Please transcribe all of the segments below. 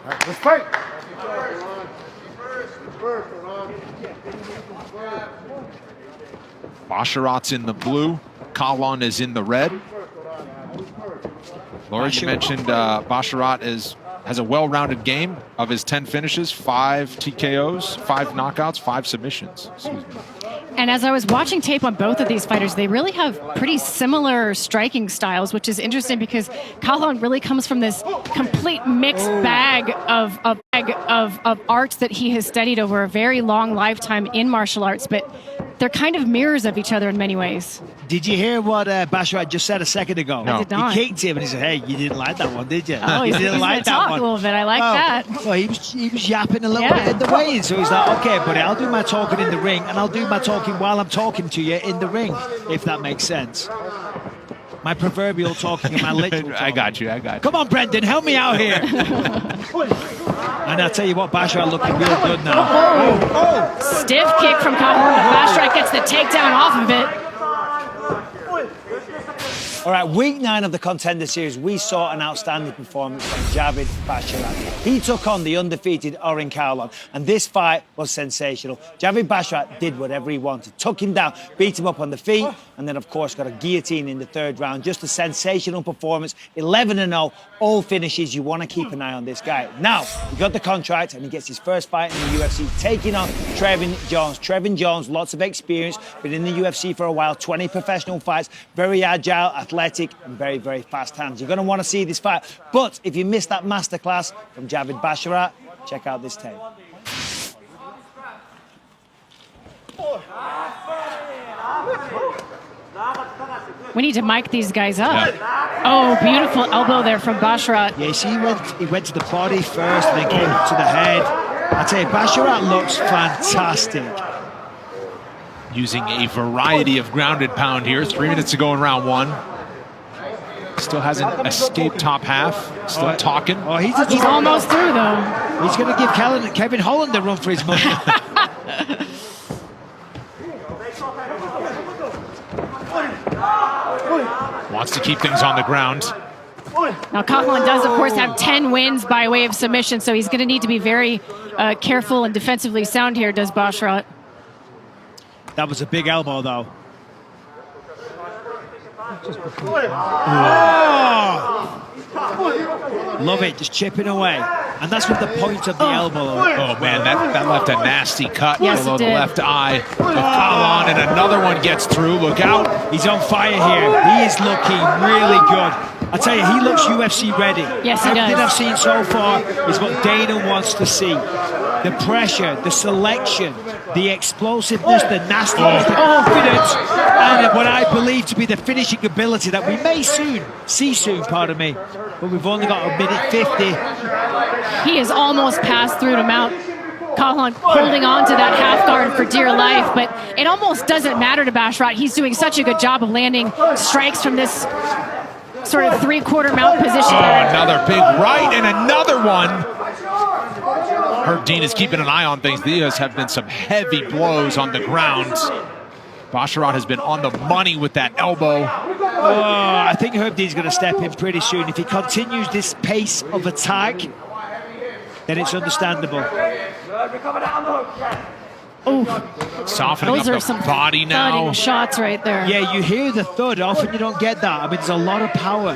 Let's fight. Basharat's in the blue. Kalon is in the red. Laura, you mentioned Basharat has a well-rounded game. Of his 10 finishes, 5 TKOs, 5 knockouts, 5 submissions. Excuse me. And as I was watching tape on both of these fighters, they really have pretty similar striking styles, which is interesting because Kalon really comes from this complete mixed bag of arts that he has studied over a very long lifetime in martial arts, but they're kind of mirrors of each other in many ways. Did you hear what Basharat just said a second ago? No. I did not. He kicked him and he said, "Hey, you didn't like that one, did you? Oh, you didn't like that one." A little bit. I like that. Well, he was yapping a little bit in the weigh-in, so he's like, "Okay, buddy, I'll do my talking in the ring, and I'll do my talking while I'm talking to you in the ring, if that makes sense." My proverbial talking and my literal talking. I got you. Come on, Brendan, help me out here. And I'll tell you what, Basharat looking real good now. Stiff kick from Kalon, but Basharat gets the takedown off of it. All right, week 9 of the Contender Series, we saw an outstanding performance from Javid Basharat. He took on the undefeated Oren Kalon, and this fight was sensational. Javid Basharat did whatever he wanted, took him down, beat him up on the feet, and then, of course, got a guillotine in the 3rd round. Just a sensational performance, 11-0, all finishes. You want to keep an eye on this guy. Now, he got the contract, and he gets his first fight in the UFC, taking on Trevin Jones. Trevin Jones, lots of experience, been in the UFC for a while, 20 professional fights, very agile, athletic, and very, very fast hands. You're going to want to see this fight. But if you missed that masterclass from Javid Basharat, check out this tape. We need to mic these guys up. Yeah. Oh, beautiful elbow there from Basharat. Yeah, see, he went to the body first, and then came to the head. I tell you, Basharat looks fantastic. Using a variety of grounded pound here. 3 minutes to go in round 1. Still hasn't escaped top half. Still talking. Oh, he's almost through, though. He's going to give Kevin Holland a run for his money. Wants to keep things on the ground. Now, Kalon does, of course, have 10 wins by way of submission, so he's going to need to be very careful and defensively sound here, does Basharat. That was a big elbow, though. Love it, just chipping away. And that's with the point of the elbow. Oh, man, that left a nasty cut below the left eye of Kalon, and another one gets through. Look out. He's on fire here. He is looking really good. I tell you, he looks UFC ready. Yes, he does. Everything I've seen so far is what Dana wants to see. The pressure, the selection, the explosiveness, the nastiness, the confidence, and what I believe to be the finishing ability that we may see soon, pardon me. But we've only got a minute 50. He has almost passed through to mount. Kalon holding on to that half guard for dear life, but it almost doesn't matter to Basharat. He's doing such a good job of landing strikes from this sort of 3/4 mount position. Oh, another big right and another one. Herb Dean is keeping an eye on things. These have been some heavy blows on the ground. Basharat has been on the money with that elbow. Oh, I think Herb Dean's going to step in pretty soon. If he continues this pace of attack, then it's understandable. Oh, softening those up are the some body now. Shots right there. Yeah, you hear the thud. Often you don't get that. I mean, there's a lot of power.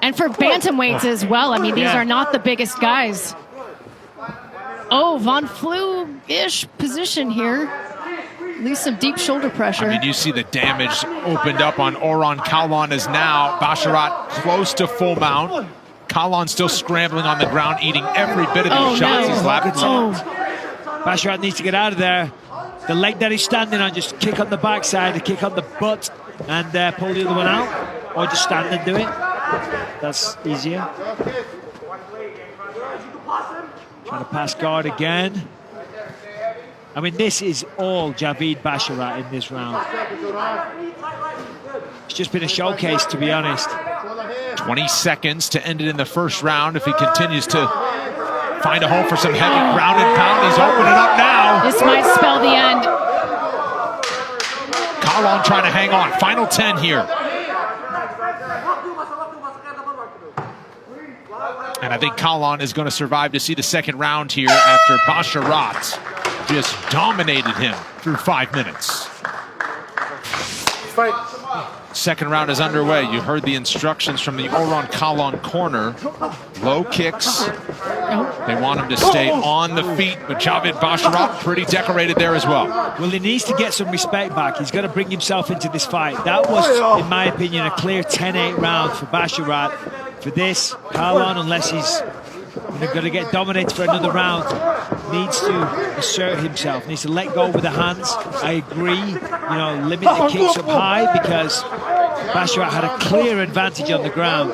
And for bantamweights as well. I mean, these are not the biggest guys. Oh, Von Flue-ish position here. At least some deep shoulder pressure. I mean, you see the damage opened up on Oren Kalon is now. Basharat close to full mount. Kalon still scrambling on the ground, eating every bit of the shots he's lapping. Basharat needs to get out of there. The leg that he's standing on, just kick on the backside, a kick on the butt, and pull the other one out. Or just stand and do it. That's easier. Trying to pass guard again. I mean, this is all Javid Basharat in this round. It's just been a showcase, to be honest. 20 seconds to end it in the first round. If he continues to find a hole for some heavy ground and pound, he's opening up now. This might spell the end. Kalon trying to hang on. Final 10 here. And I think Kalon is going to survive to see the second round here after Basharat just dominated him through 5 minutes. Fight. Second round is underway. You heard the instructions from the Oran Kalon corner. Low kicks. They want him to stay on the feet, but Javid Basharat pretty decorated there as well. Well, he needs to get some respect back. He's got to bring himself into this fight. That was, in my opinion, a clear 10-8 round for Basharat. For this, Kalon, unless he's going to get dominated for another round, needs to assert himself, needs to let go with the hands. I agree, limit the kicks up high, because Basharat had a clear advantage on the ground.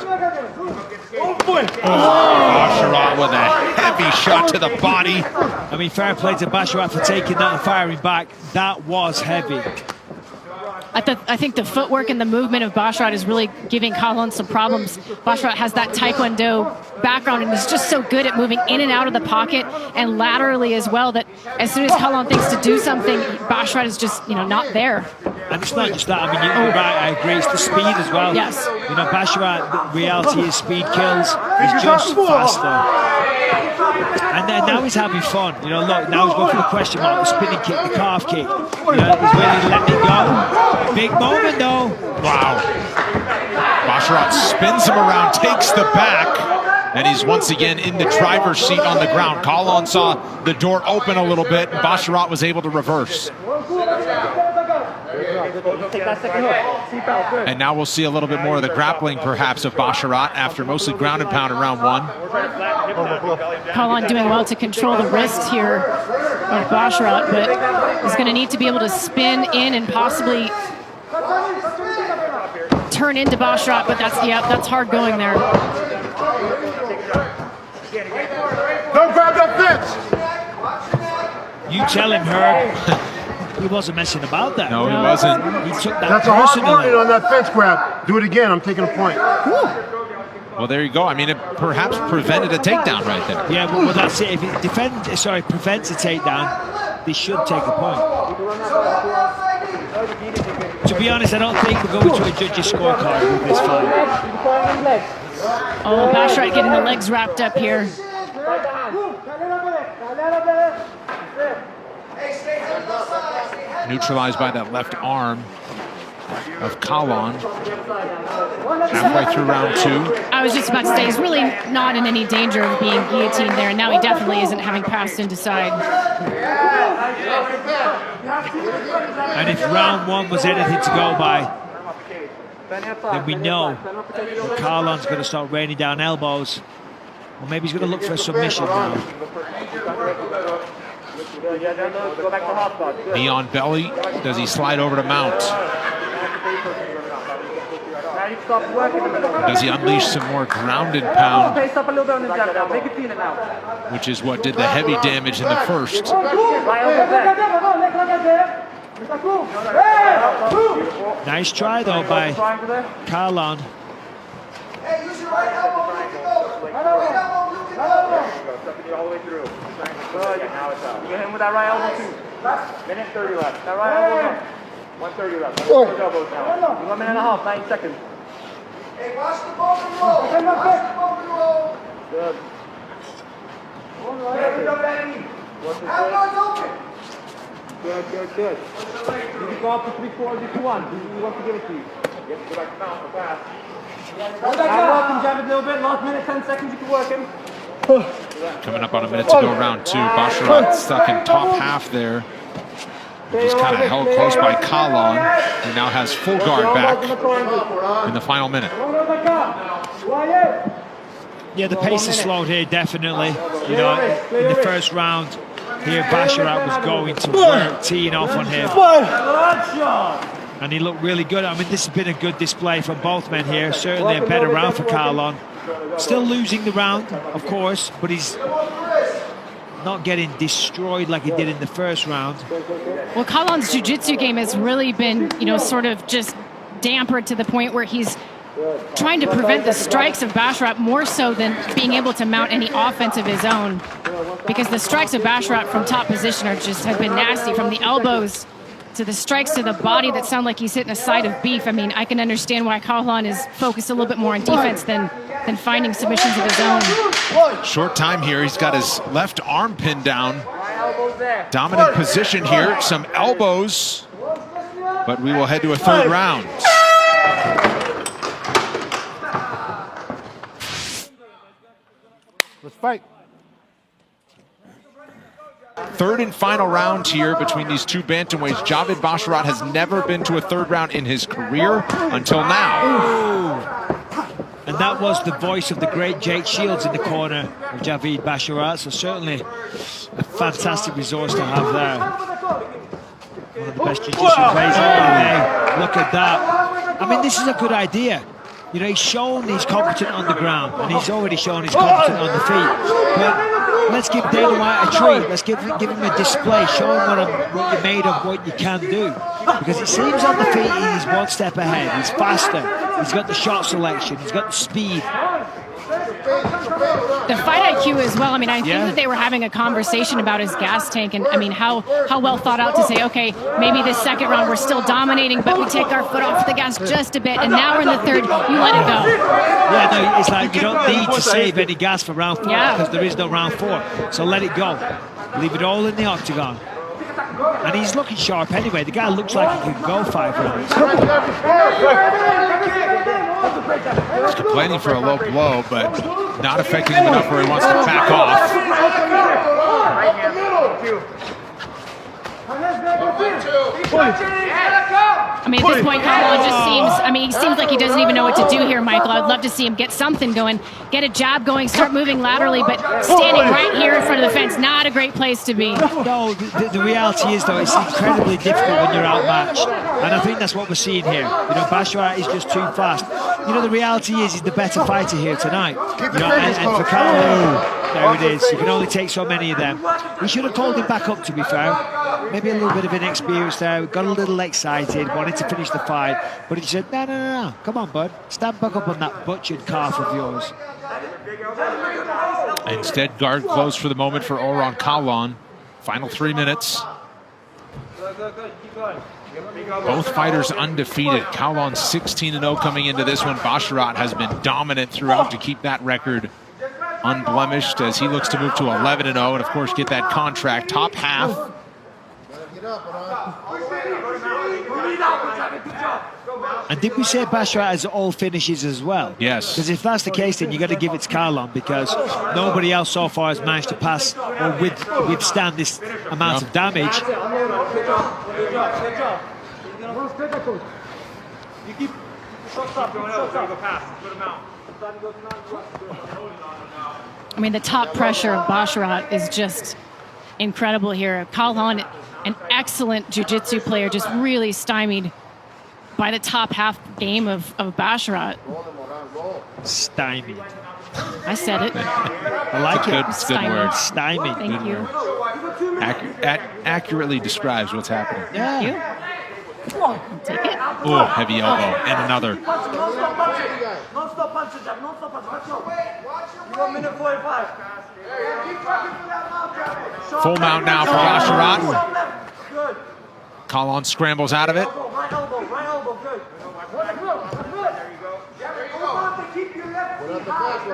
Basharat with a heavy shot to the body. I mean, fair play to Basharat for taking that and firing back. That was heavy. I think the footwork and the movement of Basharat is really giving Kalon some problems. Basharat has that Taekwondo background and is just so good at moving in and out of the pocket and laterally as well, that as soon as Kalon thinks to do something, Basharat is just, not there. And it's not just that. I mean, you're right, I agree. It's the speed as well. Yes. Basharat, the reality is speed kills. He's just faster. And then now he's having fun. Look, now he's going for the question mark, the spinning kick, the calf kick. He's really letting it go. Big moment, though. Wow. Basharat spins him around, takes the back, and he's once again in the driver's seat on the ground. Kalon saw the door open a little bit, and Basharat was able to reverse. And now we'll see a little bit more of the grappling, perhaps, of Basharat after mostly ground and pound in round one. Kalon doing well to control the wrist here of Basharat, but he's going to need to be able to spin in and possibly turn into Basharat, but that's hard going there. Don't grab that fence! You tell him, Herb. He wasn't messing about that. No, he wasn't. He took that That's a hard personally. marking on that fence grab. Do it again, I'm taking a point. Well, there you go. I mean, it perhaps prevented a takedown right there. Yeah, well, that's it. If it prevents a takedown, they should take a point. To be honest, I don't think we're going to a judge's scorecard with this fight. Oh, Basharat getting the legs wrapped up here. Neutralized by that left arm of Kalon. Halfway through round two. I was just about to say, he's really not in any danger of being guillotined there, and now he definitely isn't, having passed into side. And if round one was anything to go by, then we know that Kalon's going to start raining down elbows. Or maybe he's going to look for a submission now. Knee on belly. Does he slide over to mount? Does he unleash some more ground and pound? Which is what did the heavy damage in the first. Nice try though by Kalon. All the way through. Good. You hit him with that right elbow too. Minute 30 left. That right elbow left. 130 left. Let's elbows now. 1 minute and a half, 9 seconds. Hey, watch the ball and roll. Watch the ball and roll. Good. Good. You can go up to 3-4 if you want. We want to give it to you. You have to go back to mount fast. Work him, Javid, a little bit. Last minute, 10 seconds, you can work him. Coming up on a minute to go round two. Basharat stuck in top half there. Just kind of held close by Kalon, who now has full guard back in the final minute. Yeah, the pace has slowed here, definitely. In the first round here, Basharat was going to work, teeing off on him. And he looked really good. I mean, this has been a good display from both men here. Certainly a better round for Kalon. Still losing the round, of course, but he's not getting destroyed like he did in the first round. Well, Kalon's jiu-jitsu game has really been, sort of just dampered to the point where he's trying to prevent the strikes of Basharat more so than being able to mount any offense of his own. Because the strikes of Basharat from top position have been nasty, from the elbows to the strikes to the body that sound like he's hitting a side of beef. I mean, I can understand why Calhoun is focused a little bit more on defense than finding submissions of his own. Short time here. He's got his left arm pinned down. Dominant position here. Some elbows. But we will head to a third round. Let's fight. Third and final round here between these two bantamweights. Javid Basharat has never been to a third round in his career until now. Ooh. And that was the voice of the great Jake Shields in the corner of Javid Basharat. So certainly a fantastic resource to have there. One of the best jiu-jitsu players in the MMA. Look at that. I mean, this is a good idea. You know, he's shown he's competent on the ground, and he's already shown he's competent on the feet. But let's give Dana White a treat. Let's give him a display, show him what you're made of, what you can do. Because it seems on the feet he's one step ahead. He's faster. He's got the shot selection. He's got the speed. The fight IQ as well. I mean, I think that they were having a conversation about his gas tank, and I mean, how well thought out to say, okay, maybe this second round we're still dominating, but we take our foot off the gas just a bit, and now we're in the third, you let it go. Yeah, no, it's like you don't need to save any gas for round 4 because there is no round 4. So let it go. Leave it all in the octagon. And he's looking sharp anyway. The guy looks like he can go 5 rounds. He's complaining for a low blow, but not affecting him enough where he wants to back off. I mean, at this point, Calhoun just seems, I mean, he seems like he doesn't even know what to do here, Michael. I'd love to see him get something going, get a jab going, start moving laterally, but standing right here in front of the fence, not a great place to be. No, the reality is, though, it's incredibly difficult when you're outmatched. And I think that's what we're seeing here. You know, Basharat is just too fast. You know, the reality is he's the better fighter here tonight. You know, and for Calhoun, there it is. You can only take so many of them. He should have called him back up, to be fair. Maybe a little bit of inexperience there. Got a little excited, wanted to finish the fight. But he said, no. Come on, bud. Stand back up on that butchered calf of yours. Instead, guard closed for the moment for Orhan Calhoun. Final 3 minutes. Both fighters undefeated. Calhoun 16-0 coming into this one. Basharat has been dominant throughout to keep that record unblemished as he looks to move to 11-0 and, of course, get that contract top half. And did we say Basharat has all finishes as well? Yes. Because if that's the case, then you got to give it to Calhoun, because nobody else so far has managed to pass or withstand this amount of damage. I mean, the top pressure of Basharat is just incredible here. Calhoun, an excellent jiu-jitsu player, just really stymied by the top half game of Basharat. Stymied. I said it. I like it. It's a good word. Stymied. Thank you. Accurately describes what's happening. Yeah. Thank you. I'll take it. Oh, heavy elbow. And another. Non-stop punches, Jack. Non-stop punches. Let's go. You 1 minute 45. Full mount now for Basharat. Good. Calhoun scrambles out of it. Right elbow, good.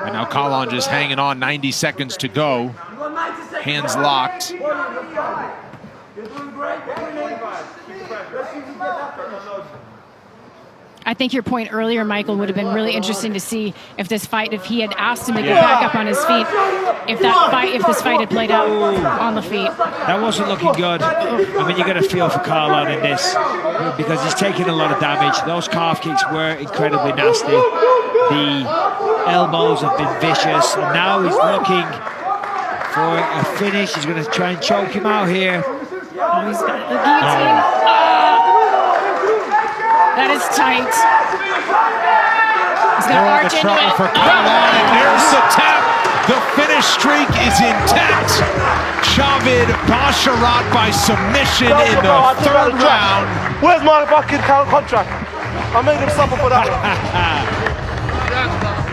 And now Calhoun just hanging on, 90 seconds to go. Hands locked. You're doing great. I think your point earlier, Michael, would have been really interesting to see if this fight, if he had asked him to get back up on his feet, if this fight had played out on the feet. That wasn't looking good. I mean, you got to feel for Calhoun in this, because he's taking a lot of damage. Those calf kicks were incredibly nasty. The elbows have been vicious, and now he's looking for a finish. He's going to try and choke him out here. Oh, he's got the guillotine. That is tight. He's got The arch into trouble it. for Calhoun, and there's the tap. The finish streak is intact. Javid Basharat by submission in the third round. Where's my fucking contract? I made him suffer for that.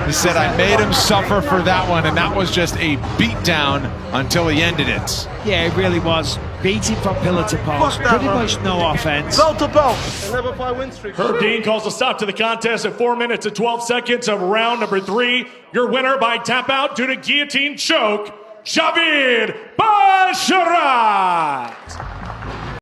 He said, I made him suffer for that one, and that was just a beatdown until he ended it. Yeah, it really was. beating from pillar to post, pretty much no offense. Belt to belt. Never 5 win streak. Herb Dean calls a stop to the contest at 4 minutes and 12 seconds of round number 3. Your winner by tap out due to guillotine choke, Javid Basharat.